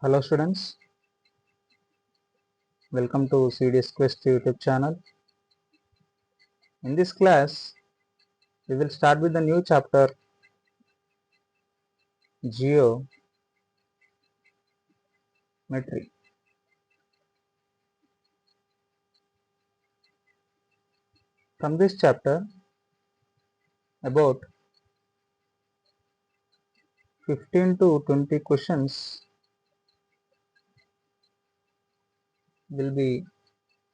Hello students, welcome to CDS Quest YouTube channel. In this class, we will start with the new chapter Geometry. From this chapter, about 15 to 20 questions will be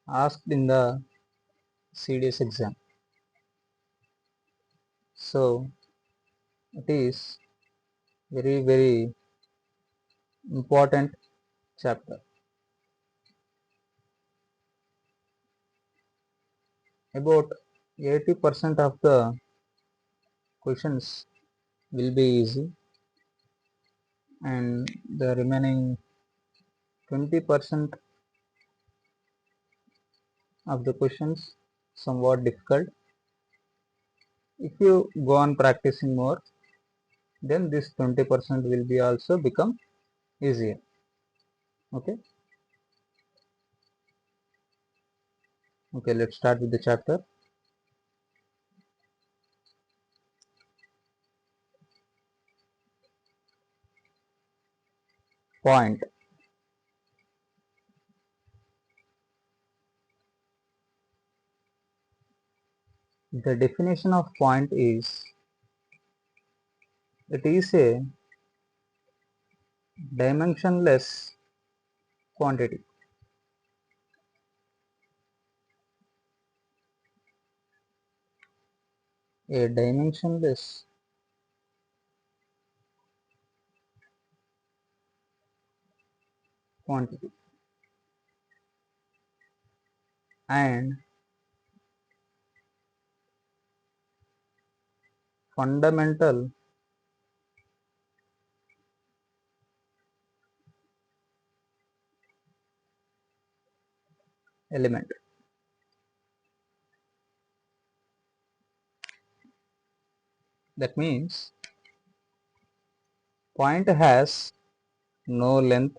asked in the CDS exam. So, it is very important chapter. About 80% of the questions will be easy and the remaining 20% of the questions somewhat difficult. If you go on practicing more, then this 20% will be also become easier. Okay. Okay, let's start with the chapter. Point. The definition of point is it is a dimensionless quantity. A dimensionless quantity and fundamental element. That means point has no length,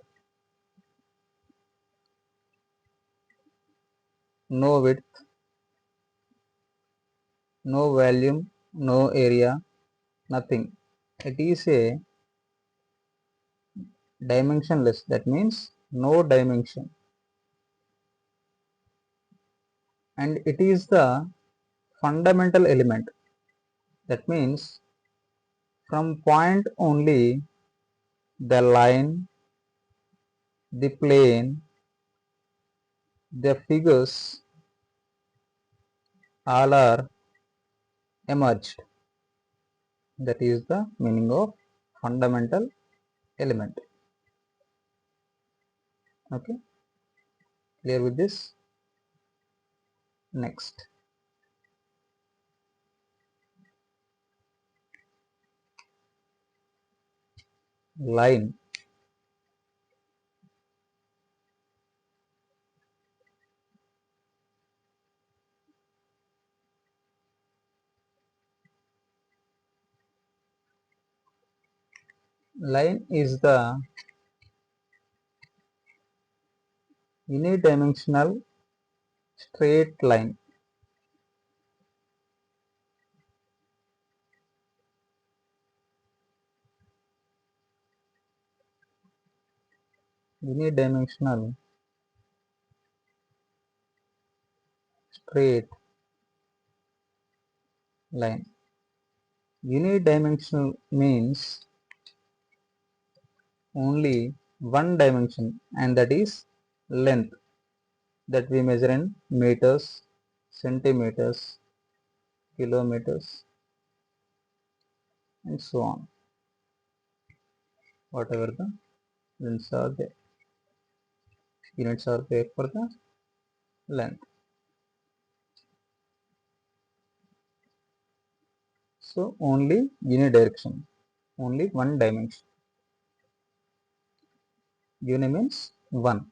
no width, no volume, no area, nothing. It is a dimensionless, that means no dimension, and it is the fundamental element. That means from point only the line, the plane, the figures all are emerged. That is the meaning of fundamental element. Okay, clear with this? Next, line. Line is the unidimensional straight line. Unidimensional straight line. Unidimensional means only one dimension, and that is length, that we measure in meters, centimeters, kilometers, and so on. Whatever the lengths are there, units are there for the length. So only unidirection, only one dimension. Uni means one,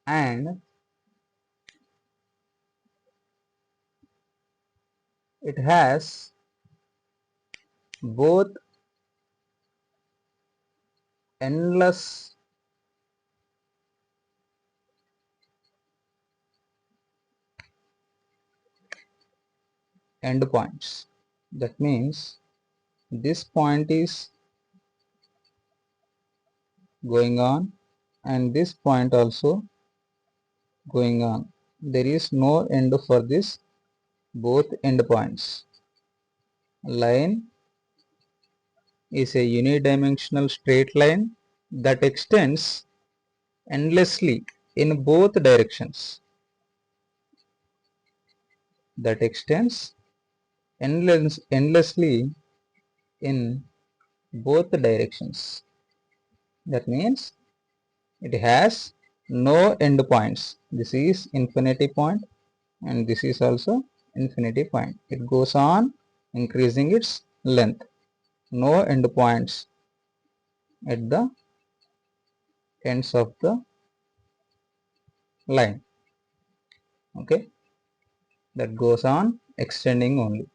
and it has both endless endpoints. That means this point is going on and this point also going on. There is no end for this both endpoints. Line is a unidimensional straight line that extends endlessly in both directions. That extends endlessly in both directions. That means it has no end points. This is infinity point and this is also infinity point. It goes on increasing its length. No end points at the ends of the line. Okay, that goes on extending only.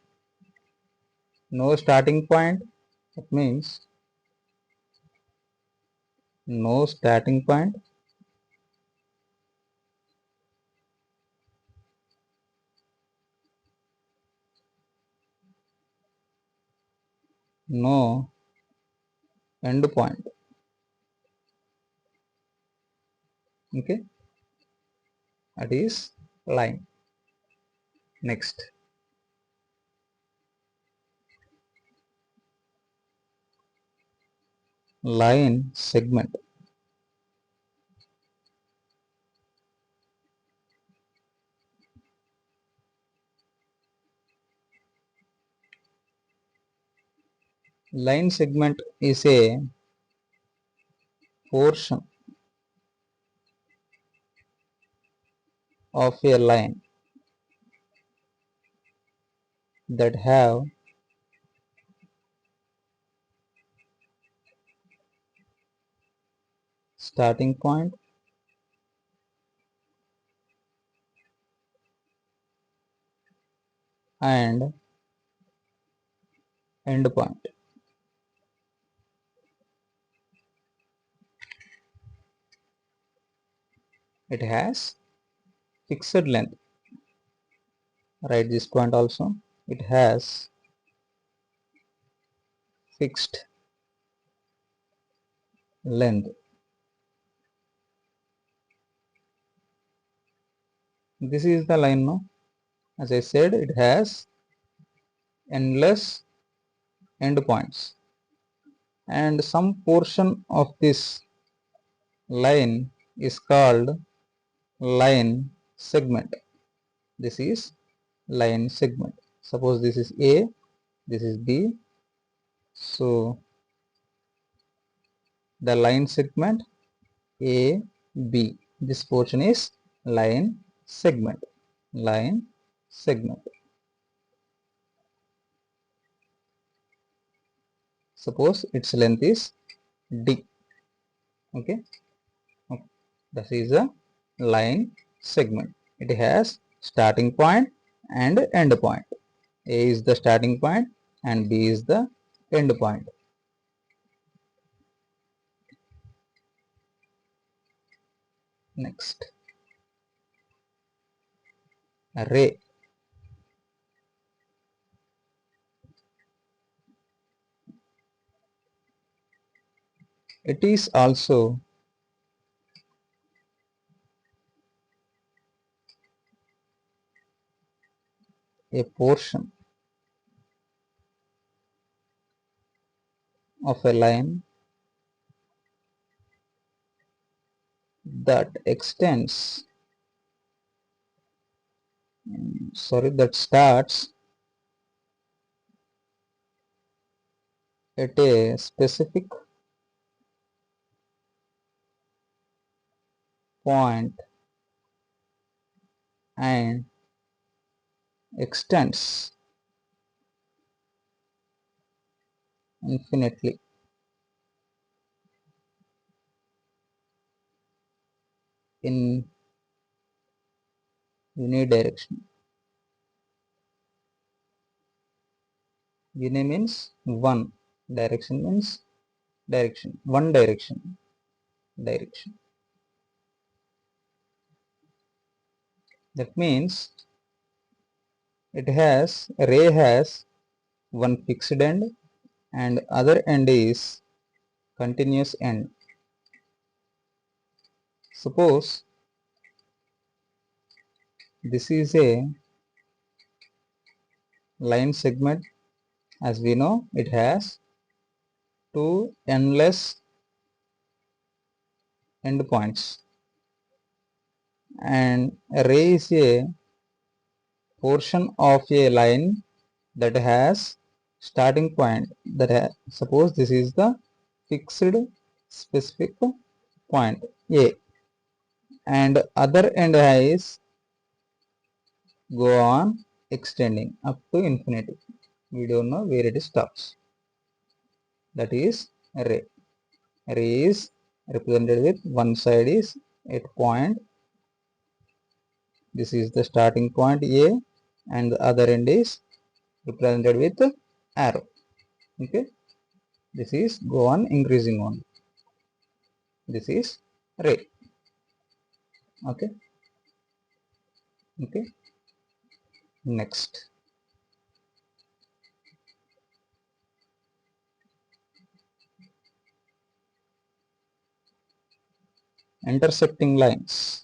No starting point. That means no starting point. No end point. Okay, that is line. Next, line segment. Line segment is a portion of a line that have starting point and end point. It has fixed length. Write this point also. It has fixed length. This is the line now. As I said, it has endless endpoints and some portion of this line is called line segment. This is line segment. Suppose this is A, this is B. So the line segment A, B. This portion is line segment. Line segment. Suppose its length is D. Okay. This is a line segment. It has starting point and end point. A is the starting point and B is the end point. Next, ray. It is also a portion of a line that extends, that starts at a specific point and extends infinitely in unidirection. Uni means one, direction means direction, one direction, direction. That means ray has one fixed end and other end is continuous end. Suppose this is a line segment. As we know, it has two endless endpoints, and a ray is a portion of a line that has starting point. Suppose this is the fixed specific point A, and other end is go on extending up to infinity. We don't know where it stops. That is ray. Ray is represented with one side is at point. This is the starting point A, and the other end is represented with arrow. Okay, this is go on increasing on. This is ray. Okay. Okay. Next, intersecting lines.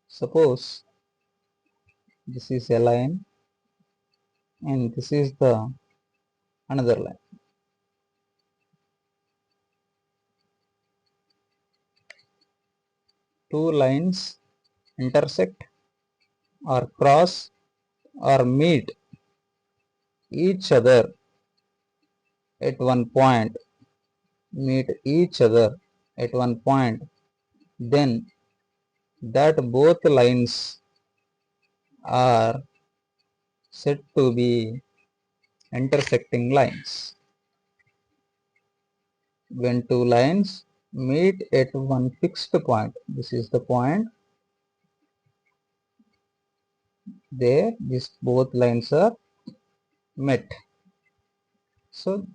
Suppose this is a line and this is the another line. Two lines intersect or cross or meet each other at one point, then that both lines are said to be intersecting lines. When two lines meet at one fixed point, this is the point, there these both lines are met. So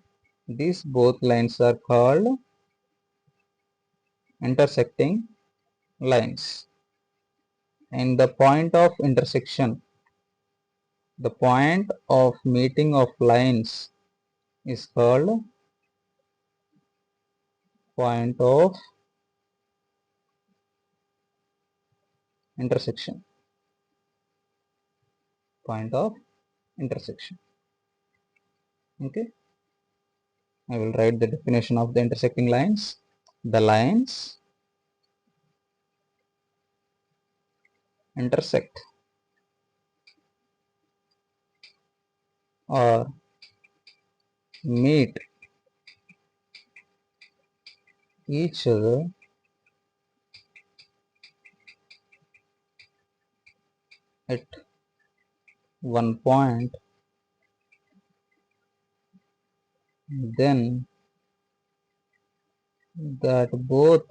these both lines are called intersecting lines. And the point of intersection, the point of meeting of lines is called point of intersection. Point of intersection. Okay, I will write the definition of the intersecting lines. The lines intersect or meet each other at one point, then that both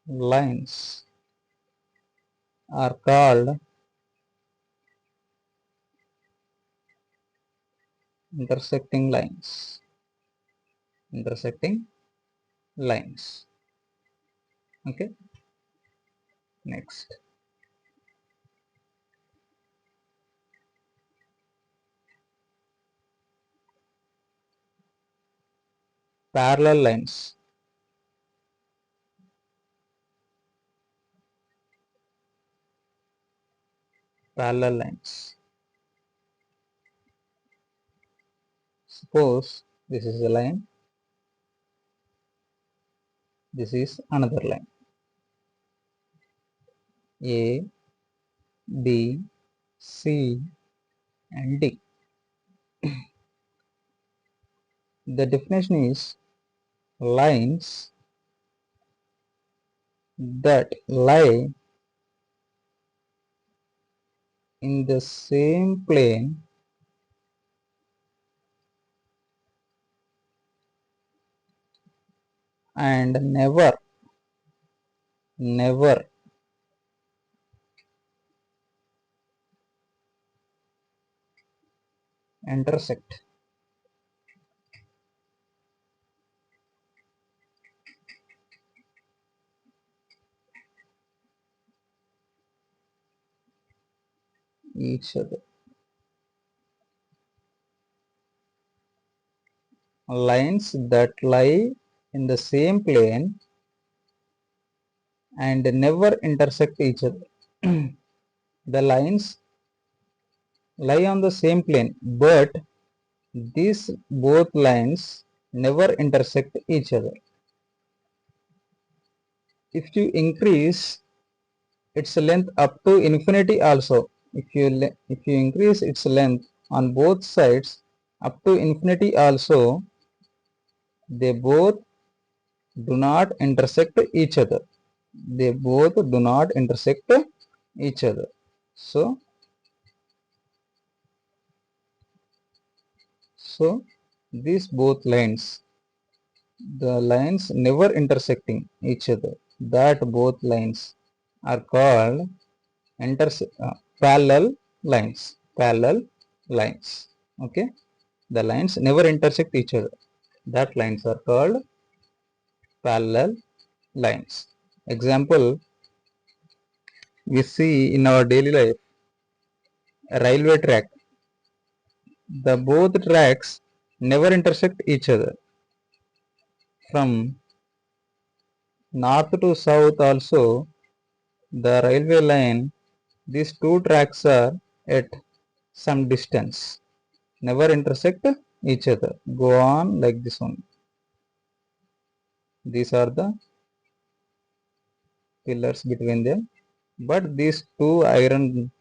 lines are called intersecting lines. Intersecting lines. Okay, next, parallel lines. Parallel lines. Suppose this is a line, this is another line. A, B, C and D. The definition is lines that lie in the same plane and never intersect each other. Lines that lie in the same plane and never intersect each other. The lines lie on the same plane, but these both lines never intersect each other. If you increase its length up to infinity also, if you increase its length on both sides up to infinity also, they both do not intersect each other. They both do not intersect each other. So these both lines, the lines never intersecting each other, that both lines are called parallel lines. Parallel lines. Okay, the lines never intersect each other. That lines are called parallel lines. Example, we see in our daily life a railway track. The both tracks never intersect each other. From north to south also, the railway line, these two tracks are at some distance, never intersect each other. Go on like this one. These are the pillars between them, but these two iron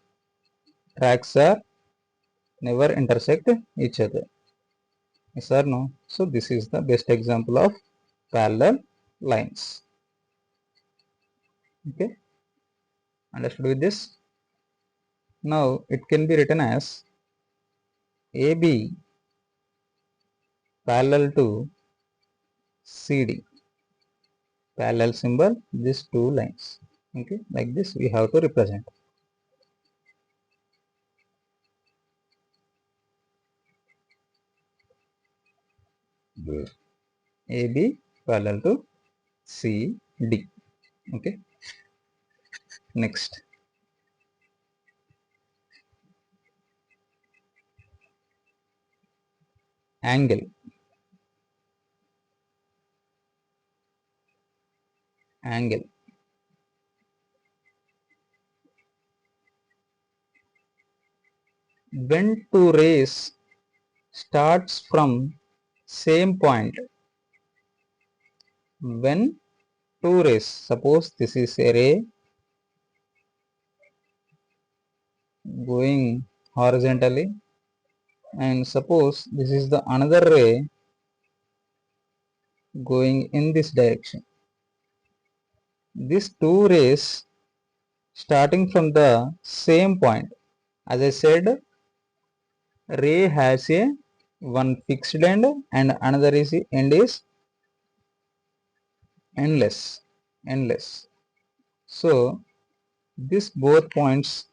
tracks are never intersect each other. Yes or no? So this is the best example of parallel lines. Okay, understood with this? Now it can be written as AB parallel to CD. Parallel symbol, these two lines. Okay, like this we have to represent. AB parallel to CD. Okay, next, angle. Angle. When two rays starts from same point, when two rays, suppose this is a ray going horizontally, and suppose this is the another ray going in this direction. These two rays starting from the same point, as I said, ray has a one fixed end and another is end is endless. So these both points,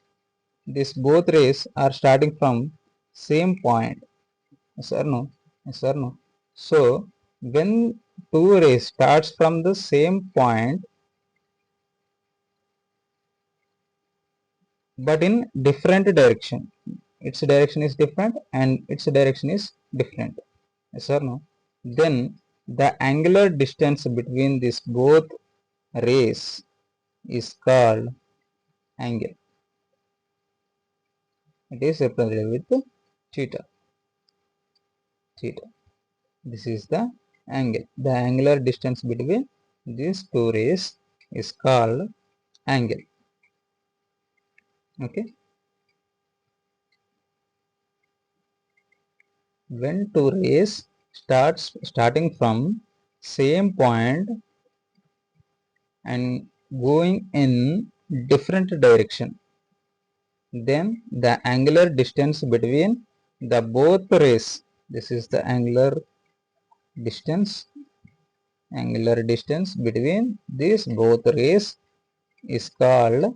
these both rays are starting from same point. Yes or no? Yes or no? So when two rays starts from the same point but in different direction, its direction is different and its direction is different. Yes or no? Then the angular distance between these both rays is called angle. It is represented with theta. Theta. This is the angle. The angular distance between these two rays is called angle. Okay. When two rays starting from same point and going in different direction, then the angular distance between the both rays, this is the distance angular distance between these both rays is called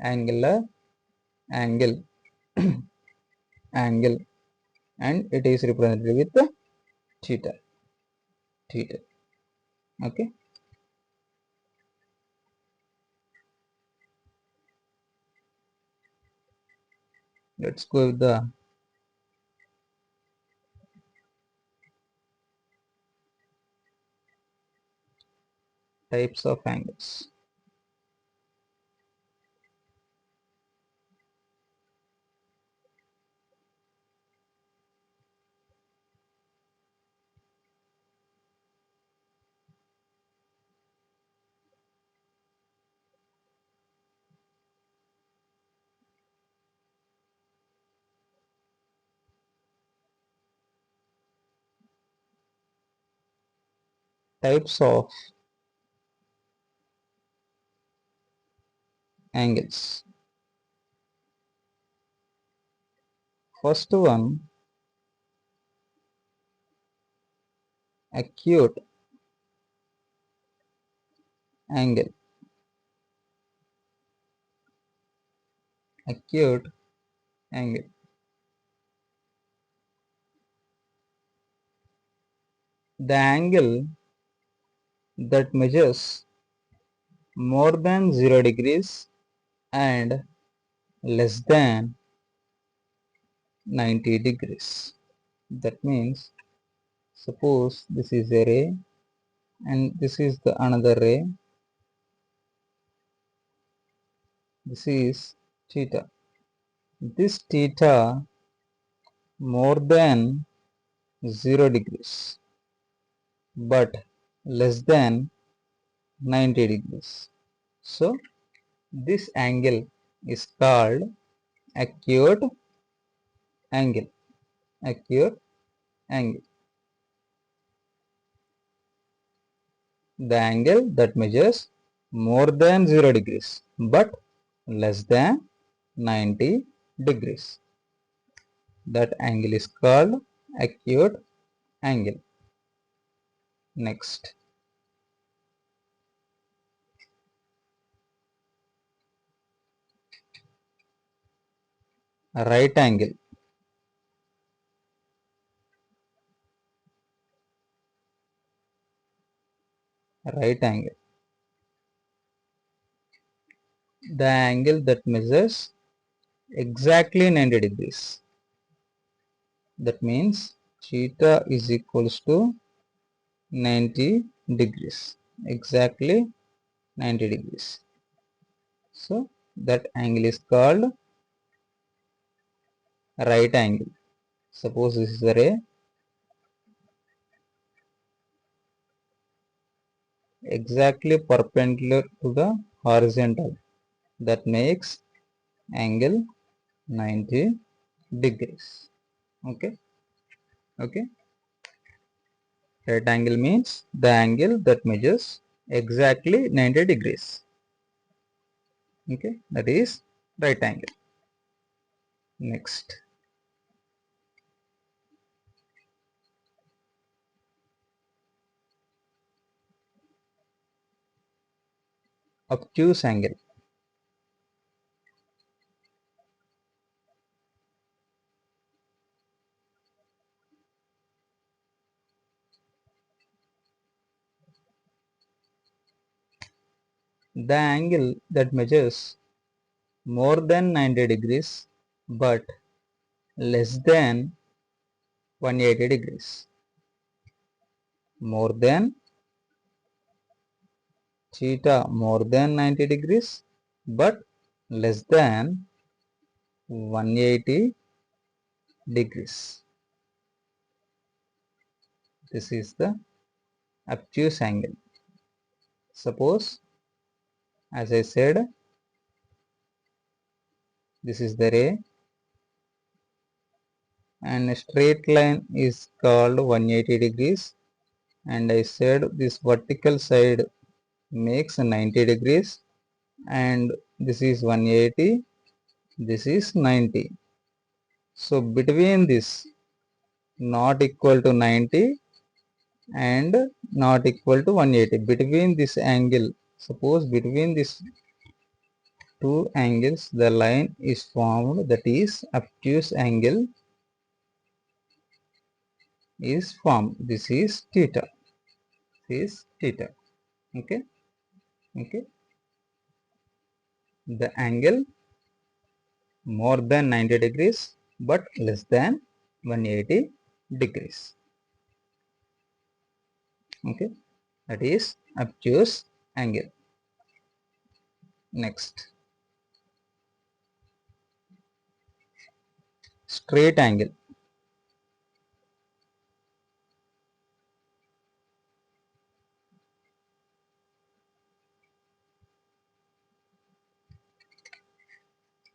angular angle. angle, and it is represented with the theta. Okay. Let's go with the types of angles. Types of angles. First one, acute angle. Acute angle. The angle that measures more than 0 degrees and less than 90 degrees. That means, suppose this is a ray and this is the another ray. This is theta. This theta more than 0 degrees but less than 90 degrees. So this angle is called acute angle. Acute angle. The angle that measures more than 0 degrees but less than 90 degrees. That angle is called acute angle. Next, right angle. Right angle. The angle that measures exactly 90 degrees. That means theta is equals to 90 degrees. Exactly 90 degrees. So that angle is called right angle. Suppose this is the ray exactly perpendicular to the horizontal. That makes angle 90 degrees. Okay. Right angle means the angle that measures exactly 90 degrees. Okay. That is right angle. Next, obtuse angle. The angle that measures more than 90 degrees but less than 180 degrees. More than theta more than 90 degrees but less than 180 degrees. This is the obtuse angle. Suppose, as I said, this is the ray and a straight line is called 180 degrees, and I said this vertical side makes 90 degrees, and this is 180, this is 90. So between this not equal to 90 and not equal to 180, between this angle, suppose between these two angles the line is formed, that is obtuse angle. is formed. This is theta. This is theta. Okay. Okay. The angle more than 90 degrees but less than 180 degrees. Okay. That is obtuse angle. Next, straight angle.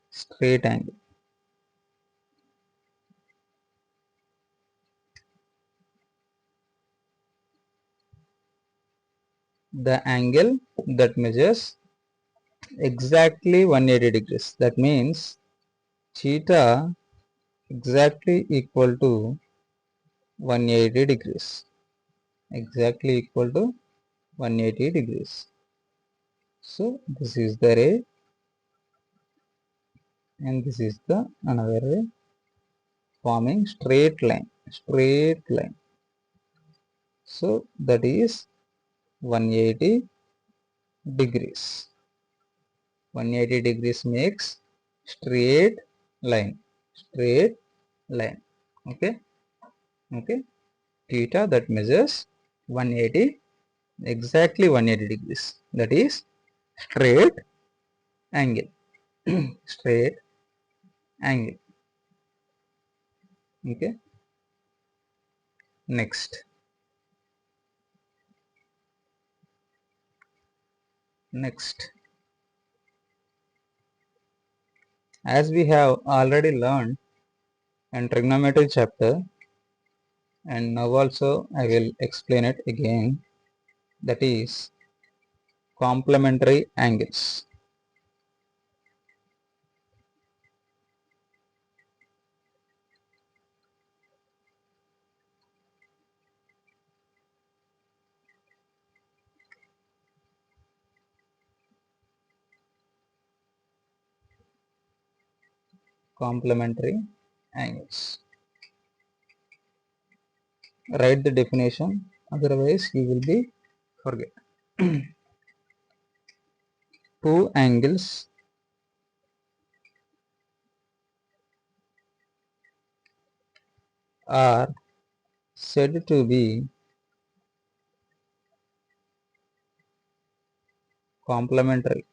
Straight angle. The angle that measures exactly 180 degrees. That means theta exactly equal to 180 degrees. Exactly equal to 180 degrees. So this is the ray and this is the another ray forming straight line. Straight line. So that is 180 degrees. 180 degrees makes straight line. Straight line. Okay. Okay. Theta that measures 180, exactly 180 degrees. That is straight angle. Straight angle. Okay. Next. Next. As we have already learned in trigonometry chapter, and now also I will explain it again, that is complementary angles. Complementary angles. Write the definition, otherwise you will be forget. Two angles are said to be complementary.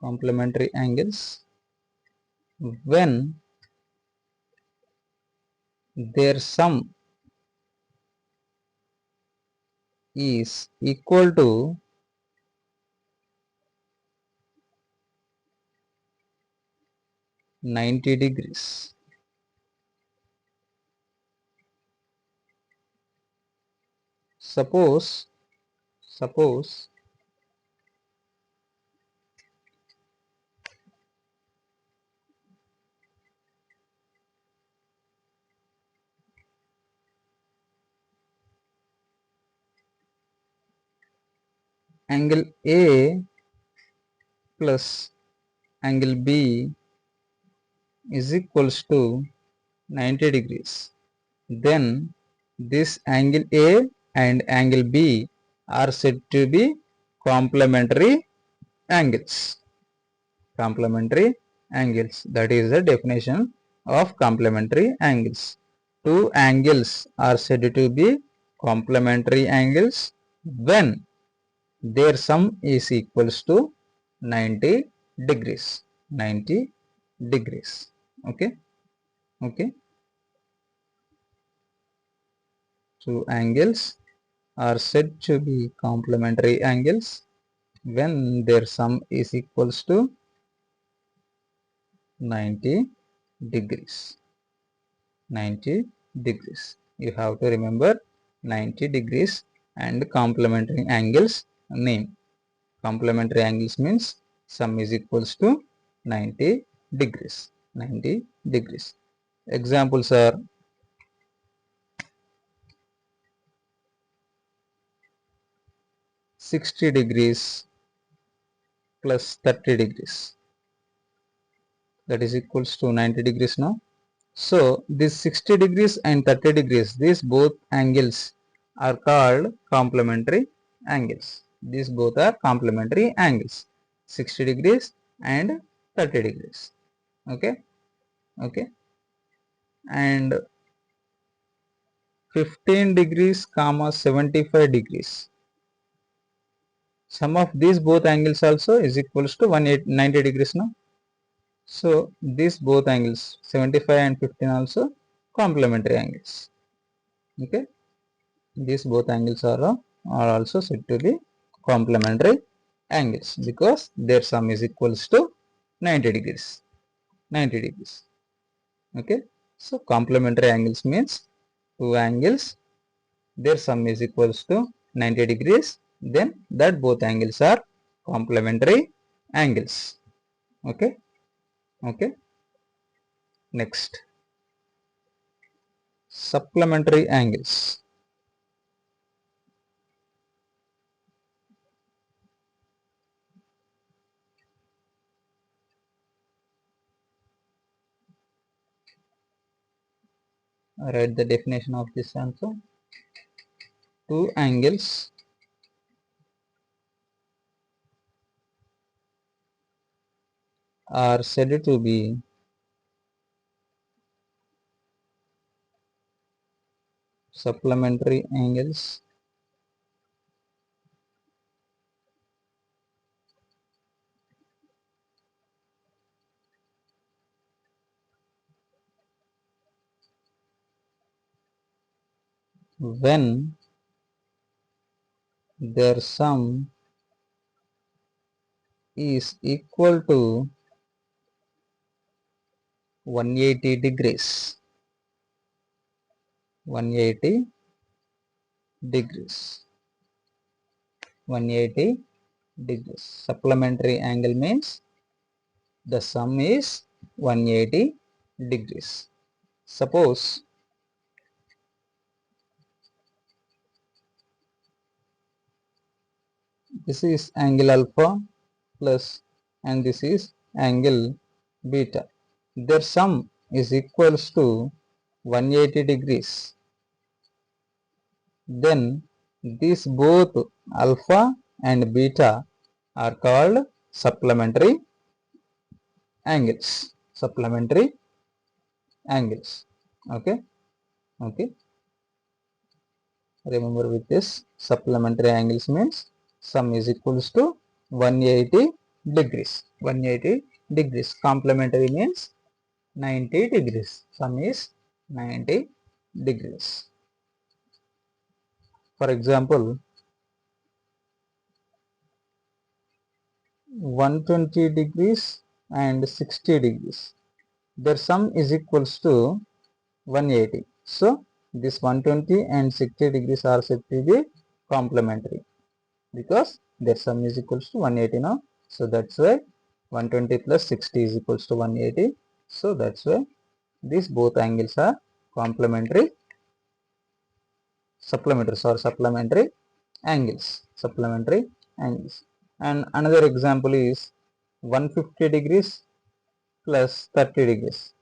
Complementary angles when their sum is equal to 90 degrees. Suppose angle A plus angle B is equals to 90 degrees. Then this angle A and angle B are said to be complementary angles. Complementary angles. That is the definition of complementary angles. Two angles are said to be complementary angles when their sum is equals to 90 degrees. 90 degrees. Okay. Okay. Two angles are said to be complementary angles when their sum is equals to 90 degrees. 90 degrees. You have to remember 90 degrees and complementary angles name. Complementary angles means sum is equals to 90 degrees. 90 degrees. Examples are 60 degrees plus 30 degrees, that is equals to 90 degrees now. So this 60 degrees and 30 degrees, these both angles are called complementary angles. These both are complementary angles, 60 degrees and 30 degrees. Okay, okay. And 15 degrees comma 75 degrees. Sum of these both angles also is equals to 90 degrees now. So these both angles 75 and 15 also complementary angles. Okay, these both angles are also said to be complementary angles because their sum is equals to 90 degrees. 90 degrees. Okay, so complementary angles means two angles, their sum is equals to 90 degrees, then that both angles are complementary angles. Okay, okay. Next, supplementary angles. I write the definition of this answer. Two angles are said to be supplementary angles when their sum is equal to 180 degrees. 180 degrees. 180 degrees. Supplementary angle means the sum is 180 degrees. Suppose this is angle alpha plus and this is angle beta. Their sum is equals to 180 degrees. Then these both alpha and beta are called supplementary angles. Supplementary angles. Okay, okay. Remember with this, supplementary angles means sum is equals to 180 degrees. 180 degrees. Complementary means 90 degrees. Sum is 90 degrees. For example, 120 degrees and 60 degrees. Their sum is equals to 180. So this 120 and 60 degrees are said to be complementary because their sum is equals to 180 now. So that's why 120 plus 60 is equals to 180. So that's why these both angles are complementary, supplementary angles. Supplementary angles. And another example is 150 degrees plus 30 degrees.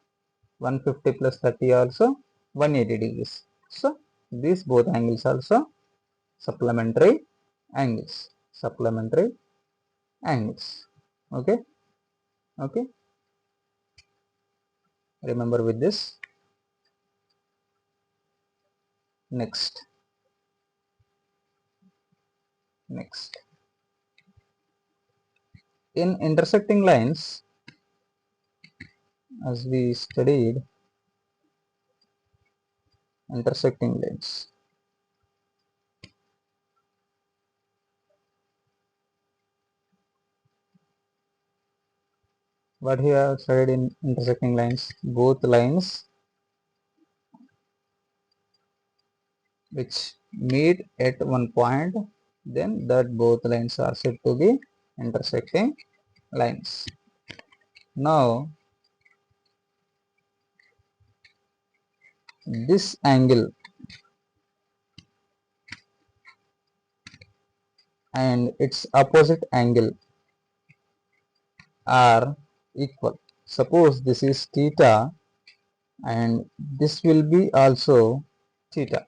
150 plus 30 also 180 degrees. So these both angles also supplementary angles. Supplementary angles. Okay, okay. Remember with this. Next, next. In intersecting lines, as we studied intersecting lines, what we have studied in intersecting lines, both lines which meet at one point, then that both lines are said to be intersecting lines. Now this angle and its opposite angle are equal. Suppose this is theta and this will be also theta.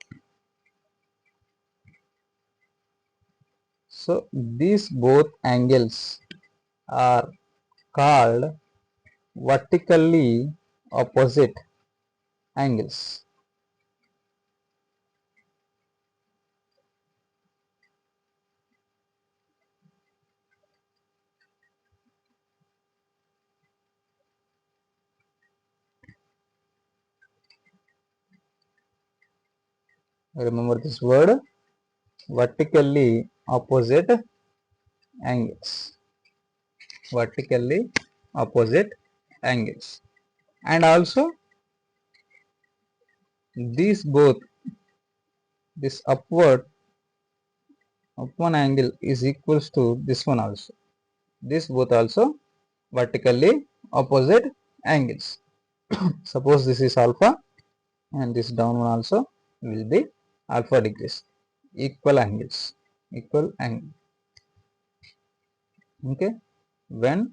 So these both angles are called vertically opposite angles. Remember this word, vertically opposite angles. Vertically opposite angles. And also these both, this upward of one angle is equals to this one also. This both also vertically opposite angles. Suppose this is alpha and this down one also will be alpha degrees. Equal angles. Equal angle. Okay. When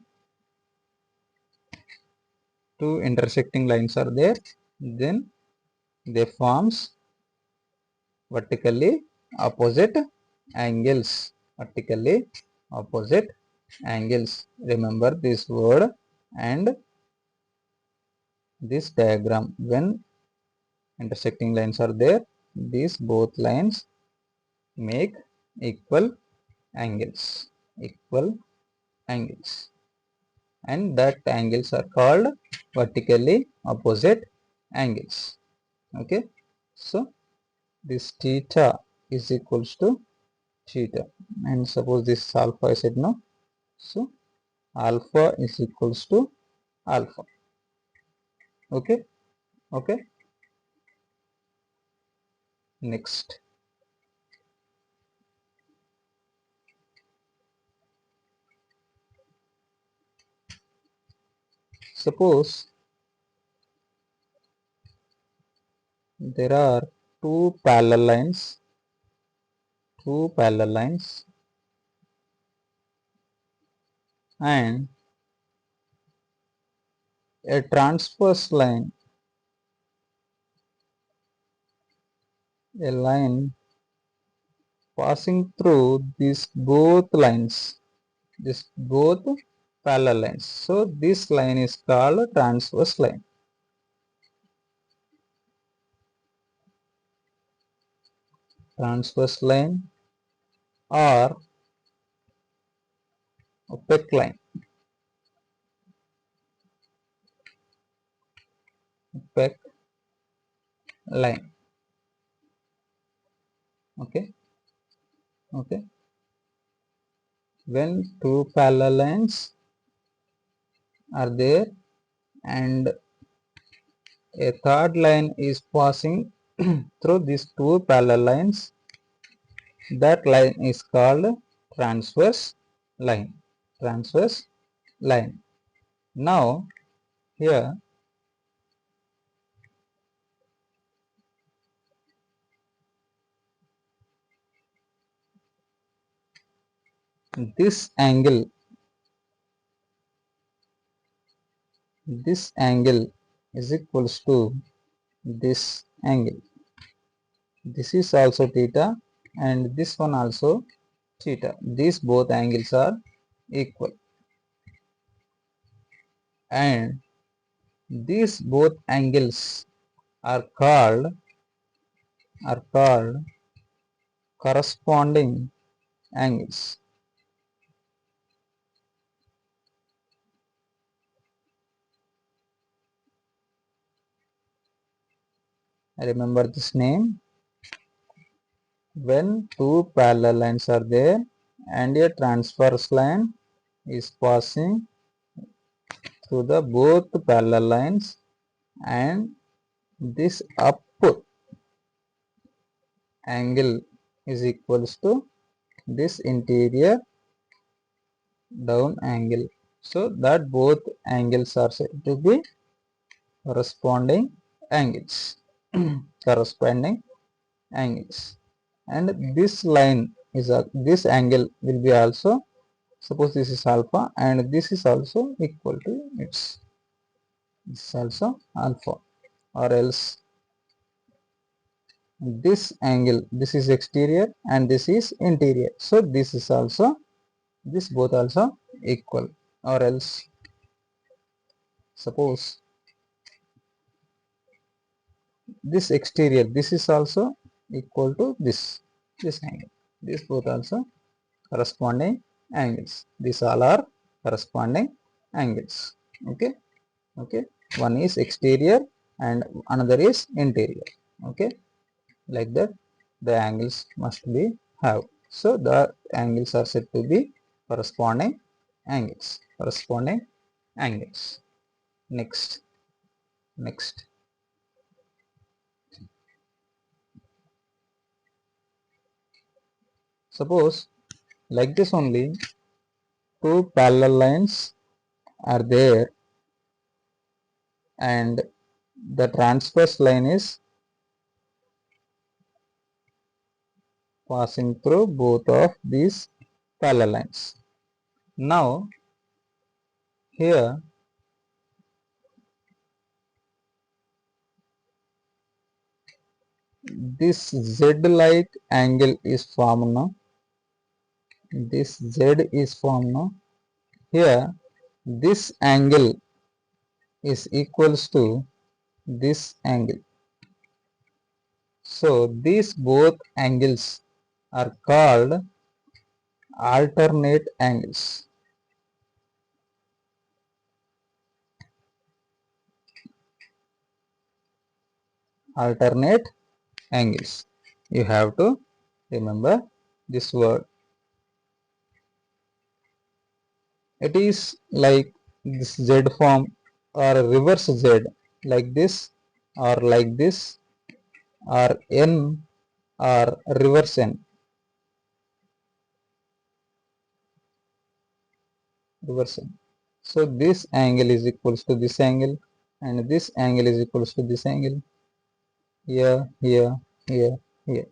two intersecting lines are there, then they forms vertically opposite angles. Vertically opposite angles. Remember this word and this diagram. When intersecting lines are there, these both lines make equal angles. Equal angles. And that angles are called vertically opposite angles. Okay. So this theta is equals to theta, and suppose this is alpha, I said no. So alpha is equals to alpha. Okay. Okay. Next, suppose there are two parallel lines, and a transverse line, a line passing through these both lines, this both parallel lines. So this line is called transverse line. Transverse line or opaque line. Opaque line. Okay. Okay. When two parallel lines are there and a third line is passing through these two parallel lines, that line is called transverse line. Transverse line. Now here this angle, this angle is equals to this angle. This is also theta and this one also theta. These both angles are equal, and these both angles are called corresponding angles. Remember this name. When two parallel lines are there and a transverse line is passing through the both parallel lines, and this up angle is equals to this interior down angle, so that both angles are said to be corresponding angles. Corresponding angles. And this line is this angle will be also, suppose this is alpha and this is also equal to its, this is also alpha, or else this angle, this is exterior and this is interior, so this is also, this both also equal, or else suppose this exterior, this is also equal to this angle, this both also corresponding angles, these all are corresponding angles. Okay, okay, one is exterior and another is interior. Okay, like that the angles must be have, so the angles are said to be corresponding angles, corresponding angles. Next, next, suppose like this only, two parallel lines are there and the transverse line is passing through both of these parallel lines. Now here this Z like angle is formed now, this Z is formed now. Here this angle is equals to this angle, so these both angles are called alternate angles. Alternate angles, you have to remember this word. It is like this Z form or reverse Z, like this or like this, or N or reverse N, reverse N. So this angle is equals to this angle and this angle is equals to this angle. Here, here, here, here.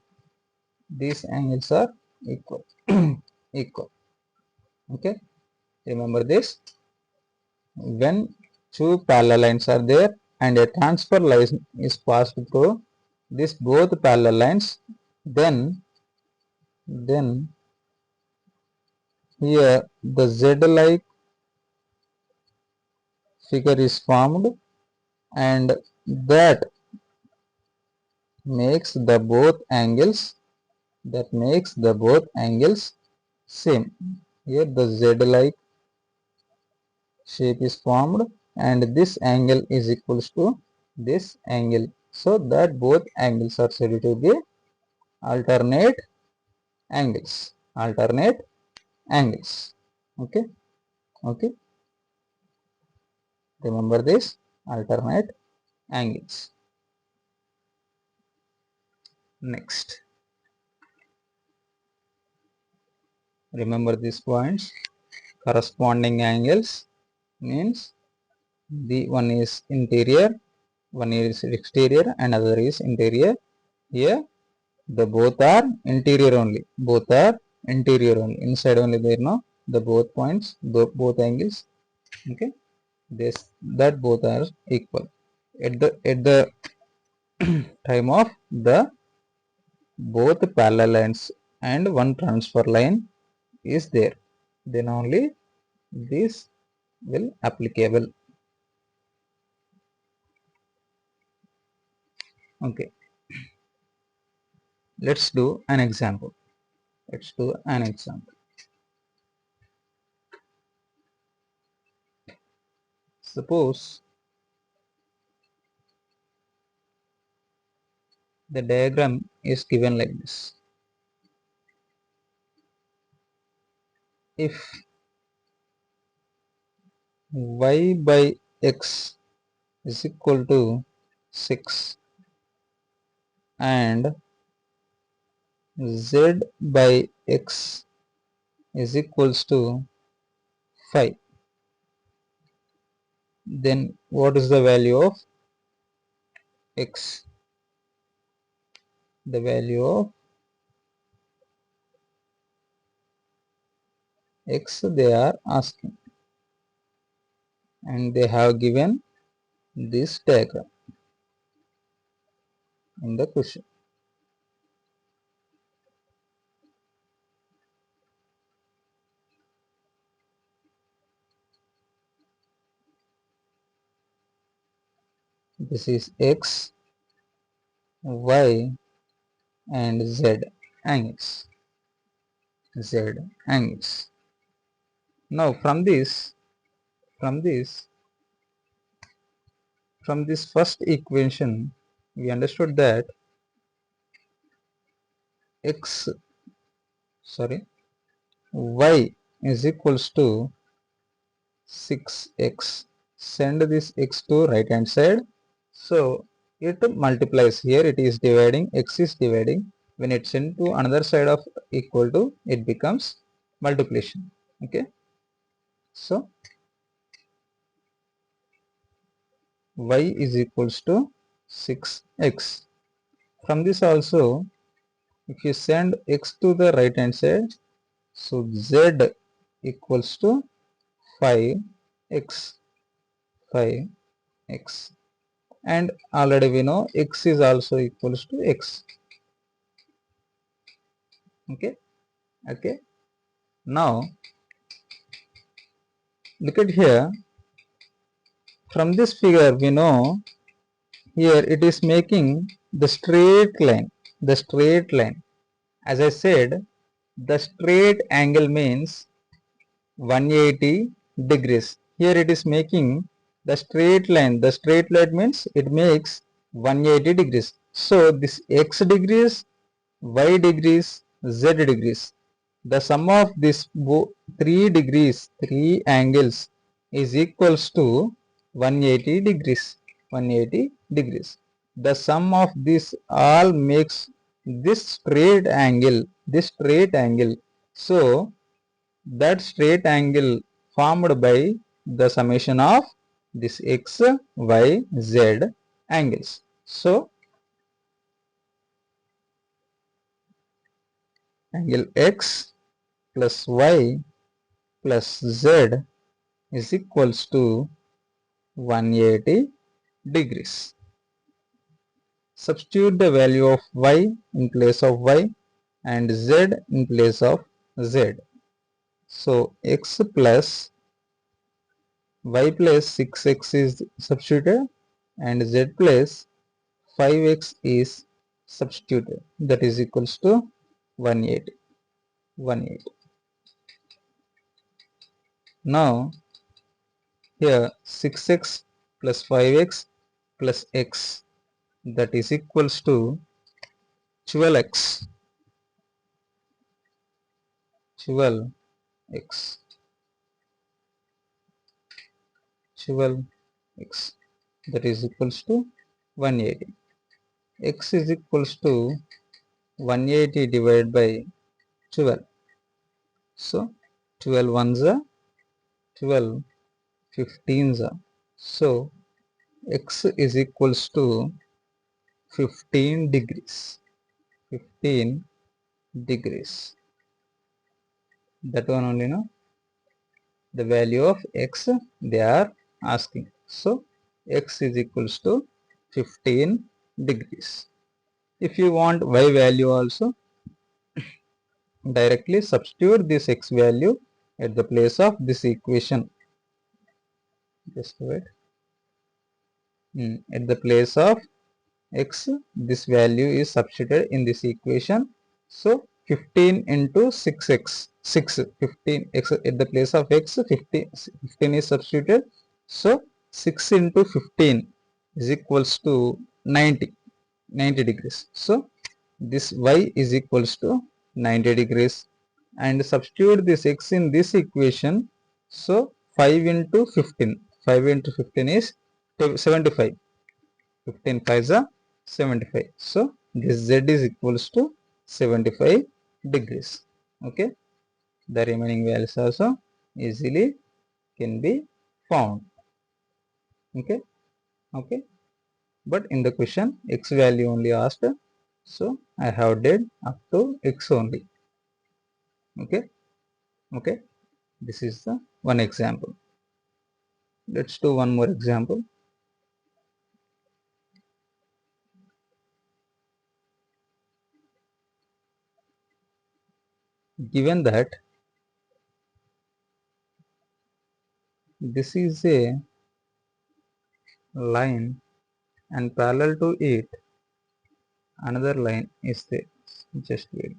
These angles are equal. Equal. Okay. Remember this. When two parallel lines are there and a transfer line is passed through this both parallel lines, then here the Z like figure is formed and that makes the both angles, that makes the both angles same. Here the Z like shape is formed and this angle is equals to this angle, so that both angles are said to be alternate angles, alternate angles. Okay, okay, remember this, alternate angles. Next, remember these points. Corresponding angles means the one is interior, one is exterior and other is interior. Here the both are interior only, both are interior only, inside only there, no, the both points, both angles. Okay, this, that both are equal at the time of the both parallel lines and one transfer line is there, then only this will applicable. Okay, let's do an example. Let's do an example. Suppose the diagram is given like this. If y by x is equal to 6 and z by x is equals to 5, then what is the value of x? The value of x they are asking, and they have given this diagram in the question. This is x, y and z angles. Z angles. Now from this first equation we understood that x y is equals to 6x. Send this x to right hand side, so it multiplies. Here it is dividing, x is dividing. When it's sent to another side of equal to, it becomes multiplication. Okay, so y is equals to 6x. From this also, if you send x to the right hand side, so z equals to 5x, 5x, and already we know x is also equals to x. Okay, now look at here. From this figure we know here it is making the straight line. As I said, the straight angle means 180 degrees. Here it is making the straight line. The straight line means it makes 180 degrees. So this x degrees, y degrees, z degrees. The sum of these 3 angles is equals to 180 degrees. 180 degrees. The sum of this all makes this straight angle. So that straight angle formed by the summation of this x, y, z angles. So angle x plus y plus z is equals to 180 degrees. Substitute the value of y in place of y and z in place of z. So x plus y plus 6x is substituted and z plus 5x is substituted. That is equals to 180. Now here 6x plus 5x plus x, that is equals to 12x. 12x. 12x, that is equals to 180. X is equals to 180 divided by 12. So 12 ones are 12, 15s are. So x is equals to 15 degrees. 15 degrees. That one only, no? The value of x they are asking. So x is equals to 15 degrees. If you want y value also, directly substitute this x value at the place of this equation. Just wait. At the place of x, this value is substituted in this equation. So 15 into 6x, 15 x at the place of x, 15 is substituted. So 6 into 15 is equals to 90 degrees. So this y is equals to 90 degrees, and substitute this x in this equation. So 5 into 15, 5 into 15 is 75. 15 5s are 75. So this z is equals to 75 degrees. Okay, the remaining values also easily can be found. Okay, but in the question x value only asked, so I have did up to x only. Okay. This is the one example. Let's do one more example. Given that this is a line and parallel to it another line is there. Just wait.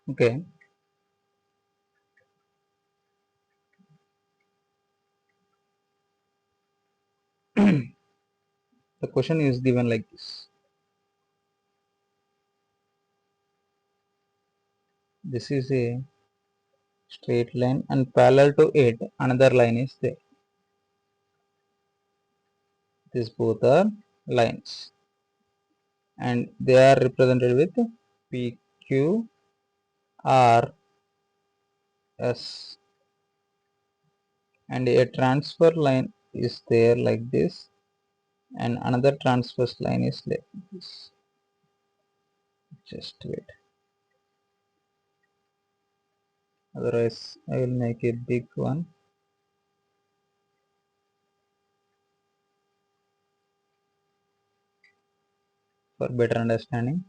Okay. The question is given like this. This is a straight line and parallel to it another line is there. These both are lines and they are represented with P, Q, R, S, and a transfer line is there like this and another transverse line is like this. Just wait. Otherwise I will make a big one for better understanding.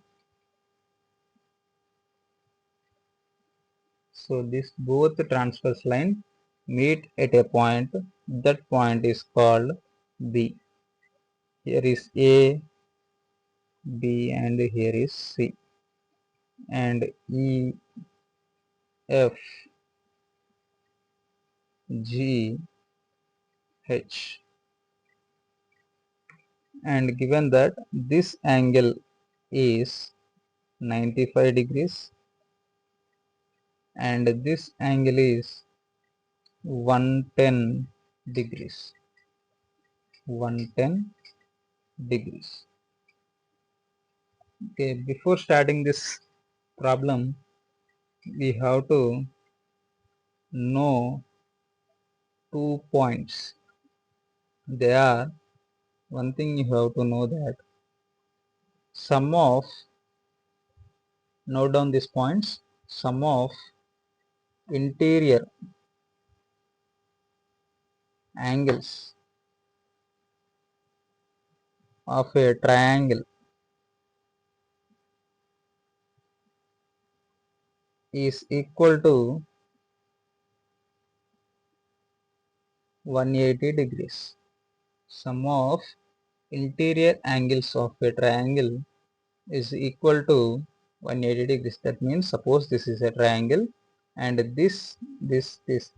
So this both transverse line meet at a point. That point is called B. Here is A, B, and here is C. And E, F, G, H. And given that this angle is 95 degrees and this angle is 110 degrees. 110 degrees. Okay, before starting this problem, we have to know 2 points. They are, one thing you have to know that sum of, note down these points, sum of interior angles of a triangle is equal to 180 degrees. Sum of interior angles of a triangle is equal to 180 degrees. That means suppose this is a triangle and this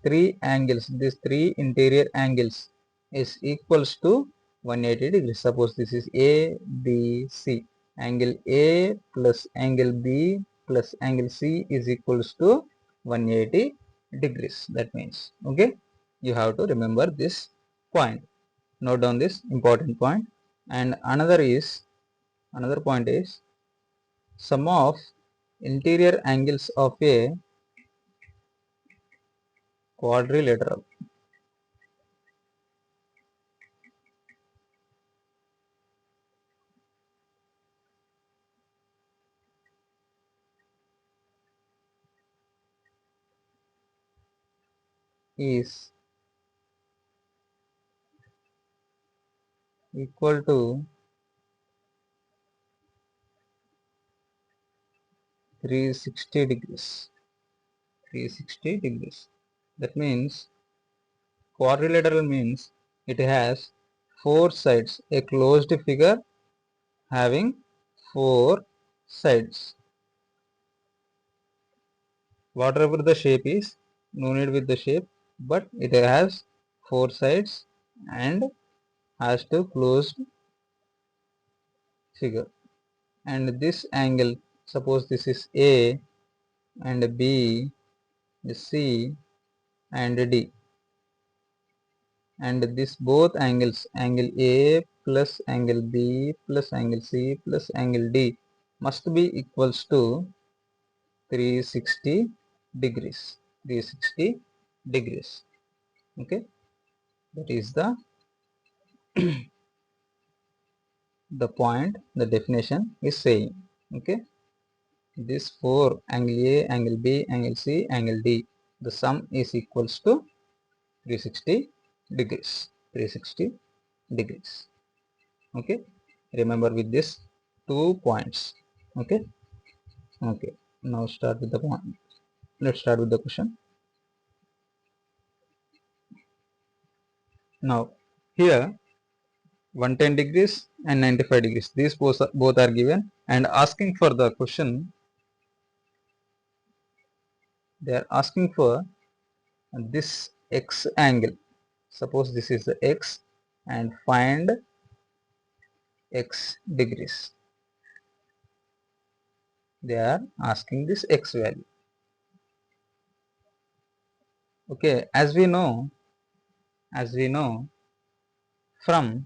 three angles, these three interior angles is equals to 180 degrees. Suppose this is A, B, C. Angle A plus angle B plus angle C is equals to 180 degrees. That means, okay, you have to remember this point. Note down this important point. And another point is sum of interior angles of a quadrilateral is equal to 360 degrees. 360 degrees. That means quadrilateral means it has four sides. A closed figure having four sides. Whatever the shape is, no need with the shape, but it has four sides and has to closed figure. and this angle, suppose this is A and B, C and D, and this both angles, angle A plus angle B plus angle C plus angle D, must be equals to 360 degrees. 360 degrees. Okay, that is the point the definition is saying. Okay, this 4 angle A, angle B, angle C, angle D, the sum is equals to 360 degrees. 360 degrees. Okay, remember with this 2 points. Okay, okay, now start with the point. Let's start with the question. Now here 110 degrees and 95 degrees, these both are given, and asking for the question, they are asking for this x angle. Suppose this is the x and find x degrees. They are asking this x value. Okay, as we know from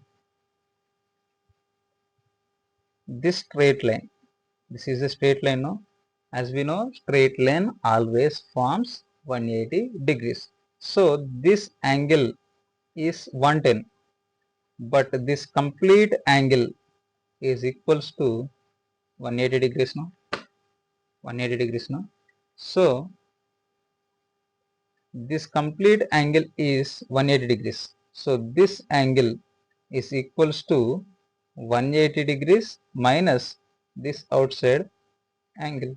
this straight line, this is a straight line, no? As we know, straight line always forms 180 degrees. So this angle is 110, but this complete angle is equals to 180 degrees, no? 180 degrees, no? So this complete angle is 180 degrees. So this angle is equals to 180 degrees minus this outside angle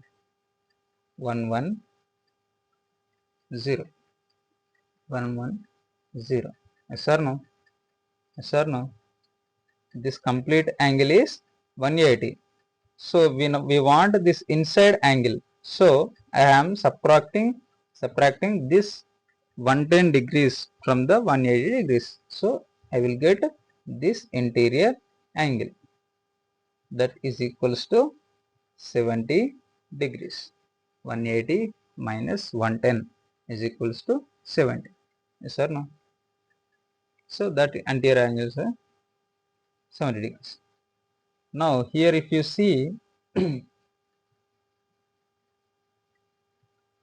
110. 110. Yes or no? Yes or no? This complete angle is 180. So we want this inside angle. So I am subtracting this 110 degrees from the 180 degrees. So I will get this interior angle, that is equals to 70 degrees. 180 minus 110 is equals to 70. Yes or no? So that anterior angle is 70 degrees. Now here if you see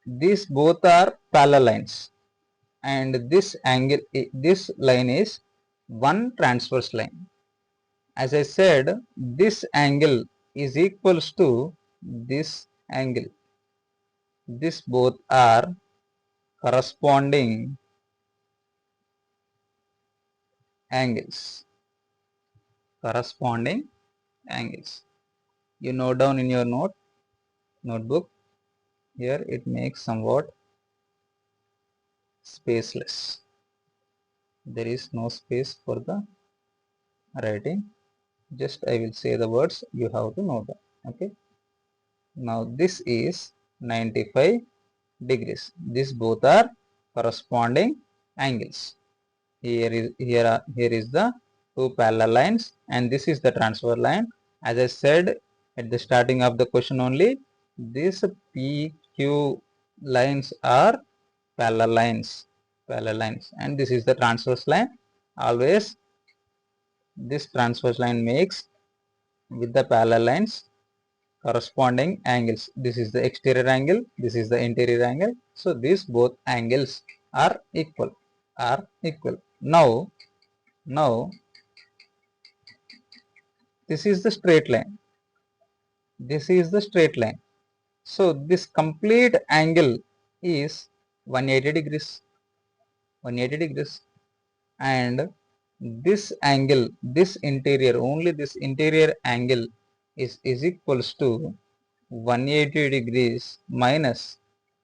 these both are parallel lines, and this angle, this line is one transverse line. As I said, this angle is equals to this angle. This both are corresponding angles. Corresponding angles. You note down in your notebook. Here it makes somewhat spaceless. There is no space for the writing. Just I will say the words, you have to note down. Okay. Now this is 95 degrees. These both are corresponding angles. Here is the two parallel lines, and this is the transfer line. As I said at the starting of the question only, these PQ lines are parallel lines, and this is the transverse line. Always this transverse line makes with the parallel lines corresponding angles. This is the exterior angle, this is the interior angle. So these both angles are equal. Now this is the straight line. This is the straight line. So this complete angle is 180 degrees. 180 degrees. And this angle, this interior, only this interior angle is equals to 180 degrees minus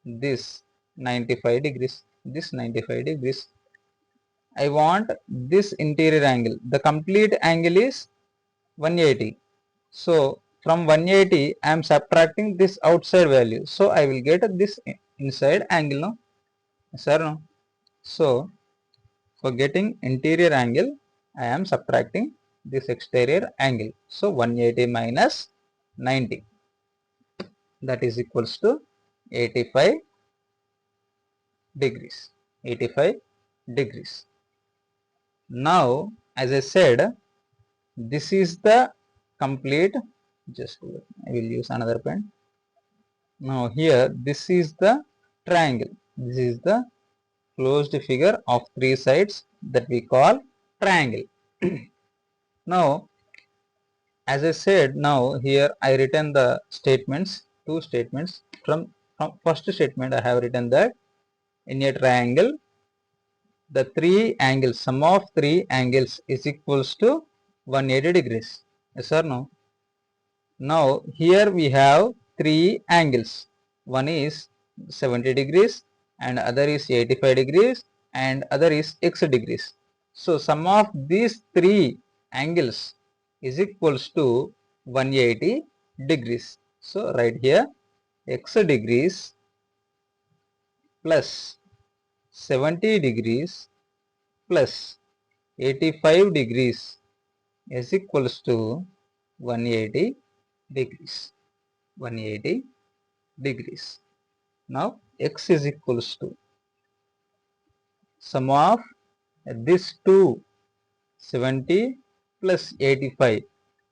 this 95 degrees. This 95 degrees. I want this interior angle. The complete angle is 180. So from 180 I am subtracting this outside value. So I will get this inside angle, no? Sir, no? So for getting interior angle, I am subtracting this exterior angle. So 180 minus 90. That is equals to 85 degrees. 85 degrees. Now, as I said, this is the complete, just I will use another pen. Now here, this is the triangle. This is the closed figure of three sides that we call triangle. Now, as I said, now here I written the statements, two statements. From first statement I have written that in a triangle, the three angles, sum of three angles is equals to 180 degrees. Yes or no? Now here we have three angles. One is 70 degrees and other is 85 degrees and other is x degrees. So sum of these three angles is equals to 180 degrees. So right here x degrees plus 70 degrees plus 85 degrees is equals to 180 degrees. 180 degrees. Now x is equals to sum of this two 70 plus 85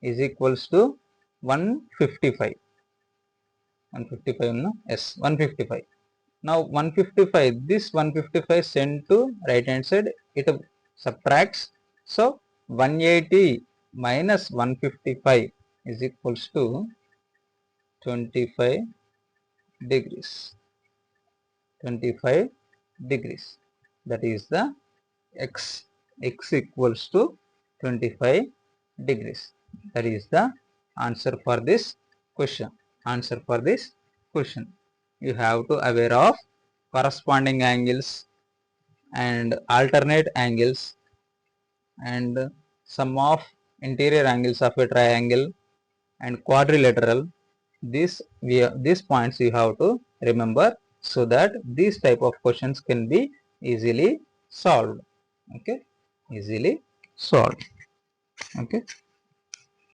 is equals to 155. 155 no? Yes, 155. Now 155, this 155 sent to right hand side, it subtracts. So 180 minus 155 is equals to 25 degrees. 25 degrees. That is the x equals to 25 degrees. That is the answer for this question. Answer for this question. You have to aware of corresponding angles and alternate angles and sum of interior angles of a triangle and quadrilateral. These points you have to remember so that these type of questions can be easily solved. Okay, easily solved. Okay.